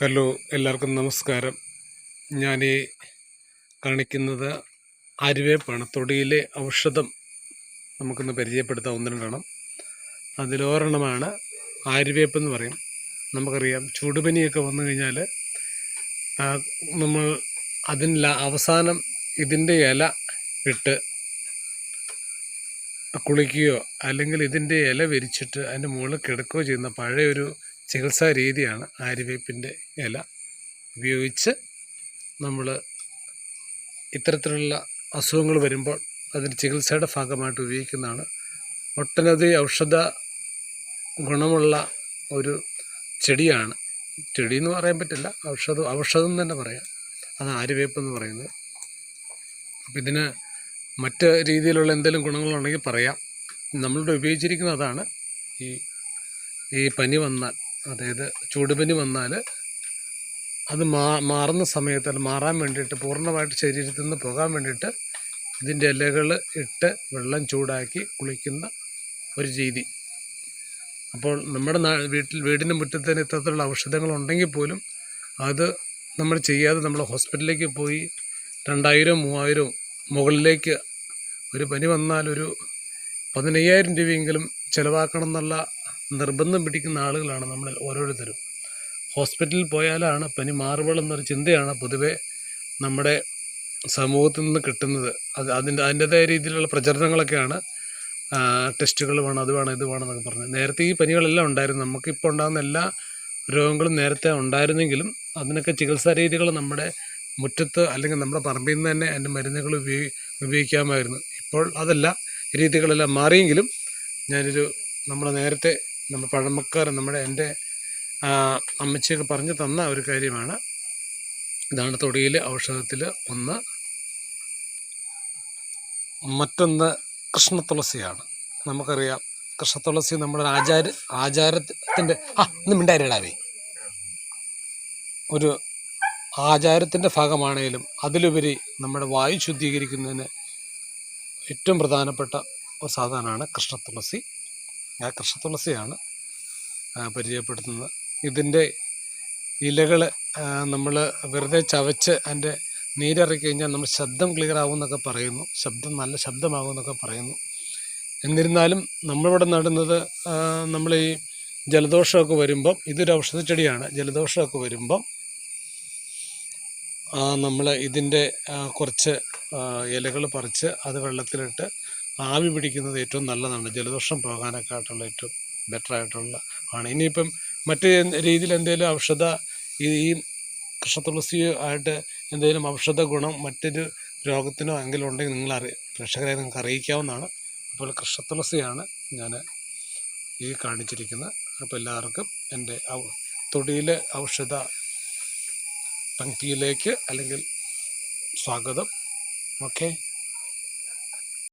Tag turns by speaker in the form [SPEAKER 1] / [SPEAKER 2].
[SPEAKER 1] Hello, എല്ലാവർക്കും നമസ്കാരം. ഞാൻ ഈ കാണിക്കുന്നത് ആര്യവേപ്പാണ്. തൊടിയിലെ ഔഷധം നമുക്കൊന്ന് പരിചയപ്പെടുത്താം, ഒന്ന് രണ്ടെണ്ണം. അതിലൊരെണ്ണമാണ് ആര്യവേപ്പ് എന്ന് പറയും. നമുക്കറിയാം, ചൂടുപനിയൊക്കെ വന്നു കഴിഞ്ഞാൽ നമ്മൾ അവസാനം ഇതിൻ്റെ ഇല ഇട്ട് കുളിക്കുകയോ അല്ലെങ്കിൽ ഇതിൻ്റെ ഇല വിരിച്ചിട്ട് അതിൻ്റെ മുകളിൽ കിടക്കുകയോ ചെയ്യുന്ന പഴയൊരു ചികിത്സാ രീതിയാണ് ആര്യവേപ്പിൻ്റെ ഇല ഉപയോഗിച്ച് നമ്മൾ ഇത്തരത്തിലുള്ള അസുഖങ്ങൾ വരുമ്പോൾ അതിൻ്റെ ചികിത്സയുടെ ഭാഗമായിട്ട് ഉപയോഗിക്കുന്നതാണ്. ഒട്ടനവധി ഔഷധ ഗുണമുള്ള ഒരു ചെടിയാണ്. ചെടി എന്ന് പറയാൻ പറ്റില്ല, ഔഷധം തന്നെ പറയാം. അത് ആര്യവേപ്പ് എന്ന് പറയുന്നത്. അപ്പം ഇതിന് മറ്റ് രീതിയിലുള്ള എന്തെങ്കിലും ഗുണങ്ങളുണ്ടെങ്കിൽ പറയാം. നമ്മളിവിടെ ഉപയോഗിച്ചിരിക്കുന്നത് അതാണ്. ഈ പനി വന്നാൽ, അതായത് ചൂടുപനി വന്നാൽ അത് മാറുന്ന സമയത്ത്, അത് മാറാൻ വേണ്ടിയിട്ട്, പൂർണ്ണമായിട്ട് ശരീരത്തിൽ നിന്ന് പോകാൻ വേണ്ടിയിട്ട് ഇതിൻ്റെ ഇലകൾ ഇട്ട് വെള്ളം ചൂടാക്കി കുളിക്കുന്ന ഒരു രീതി. അപ്പോൾ നമ്മുടെ വീടിൻ്റെ മുറ്റത്തിന് ഇത്തരത്തിലുള്ള ഔഷധങ്ങളുണ്ടെങ്കിൽ പോലും അത് നമ്മൾ ചെയ്യാതെ നമ്മൾ ഹോസ്പിറ്റലിലേക്ക് പോയി 2000-3000 മുകളിലേക്ക് ഒരു പനി വന്നാൽ ഒരു 15,000 രൂപയെങ്കിലും ചിലവാക്കണം എന്നുള്ള നിർബന്ധം പിടിക്കുന്ന ആളുകളാണ് നമ്മൾ ഓരോരുത്തരും. ഹോസ്പിറ്റലിൽ പോയാലാണ് പനി മാറുകളെന്നൊരു ചിന്തയാണ് പൊതുവെ നമ്മുടെ സമൂഹത്തിൽ നിന്ന് കിട്ടുന്നത്. അതിൻ്റേതായ രീതിയിലുള്ള പ്രചരണങ്ങളൊക്കെയാണ്. ടെസ്റ്റുകൾ വേണം, അത് വേണം, ഇത് വേണം എന്നൊക്കെ പറഞ്ഞ്. നേരത്തെ ഈ പനികളെല്ലാം ഉണ്ടായിരുന്നു. നമുക്കിപ്പോൾ ഉണ്ടാകുന്ന എല്ലാ രോഗങ്ങളും നേരത്തെ ഉണ്ടായിരുന്നെങ്കിലും അതിനൊക്കെ ചികിത്സാ രീതികൾ നമ്മുടെ മുറ്റത്ത് അല്ലെങ്കിൽ നമ്മുടെ പറമ്പിൽ നിന്ന് തന്നെ അതിൻ്റെ മരുന്നുകൾ ഉപയോഗിക്കാമായിരുന്നു. ഇപ്പോൾ അതല്ല, രീതികളെല്ലാം മാറിയെങ്കിലും നേരത്തെ നമ്മുടെ പഴമക്കാർ, എൻ്റെ അമ്മച്ചിയൊക്കെ പറഞ്ഞു തന്ന ഒരു കാര്യമാണ്. ഇതാണ് തൊടിയിലെ ഔഷധത്തിൽ ഒന്ന്. മറ്റൊന്ന് കൃഷ്ണതുളസിയാണ്. നമുക്കറിയാം, കൃഷ്ണതുളസി നമ്മുടെ ആചാരത്തിൻ്റെ ഒന്നും മിണ്ടായിടാവേ ഒരു ആചാരത്തിൻ്റെ ഭാഗമാണെങ്കിലും അതിലുപരി നമ്മുടെ വായു ശുദ്ധീകരിക്കുന്നതിന് ഏറ്റവും പ്രധാനപ്പെട്ട ഒരു സാധനമാണ് കൃഷ്ണതുളസി. ആ കൃഷ്ണതുളസിയാണ് പരിചയപ്പെടുത്തുന്നത്. ഇതിൻ്റെ ഇലകൾ നമ്മൾ വെറുതെ ചവച്ച് അതിൻ്റെ നീരിറക്കി കഴിഞ്ഞാൽ നമ്മൾ ശബ്ദം ക്ലിയർ ആകുമെന്നൊക്കെ പറയുന്നു, നല്ല ശബ്ദമാകുമെന്നൊക്കെ പറയുന്നു. എന്നിരുന്നാലും നമ്മളിവിടെ നടുന്നത്, നമ്മൾ ഈ ജലദോഷമൊക്കെ വരുമ്പം, ഇതൊരു ഔഷധ ചെടിയാണ്. ജലദോഷമൊക്കെ വരുമ്പം നമ്മൾ ഇതിൻ്റെ കുറച്ച് ഇലകൾ പറിച്ച് അത് വെള്ളത്തിലിട്ട് ആവി പിടിക്കുന്നത് ഏറ്റവും നല്ലതാണ്. ജലദോഷം പോകാനൊക്കെ ആയിട്ടുള്ള ഏറ്റവും ബെറ്ററായിട്ടുള്ള ആണ്. ഇനിയിപ്പം മറ്റ് രീതിയിൽ എന്തെങ്കിലും ഈ കൃഷ്ണതുളസി ആയിട്ട് എന്തെങ്കിലും ഔഷധ ഗുണം മറ്റൊരു രോഗത്തിനോ എങ്കിലും ഉണ്ടെങ്കിൽ പ്രേക്ഷകരെ നിങ്ങൾക്ക് അറിയിക്കാവുന്നതാണ്. അപ്പോൾ കൃഷ്ണതുളസിയാണ് ഞാൻ ഈ കാണിച്ചിരിക്കുന്നത്. അപ്പോൾ എല്ലാവർക്കും എൻ്റെ തൊടിയിലെ ഔഷധ പങ്ക്തിയിലേക്ക് അല്ലെങ്കിൽ സ്വാഗതം. ഓക്കെ.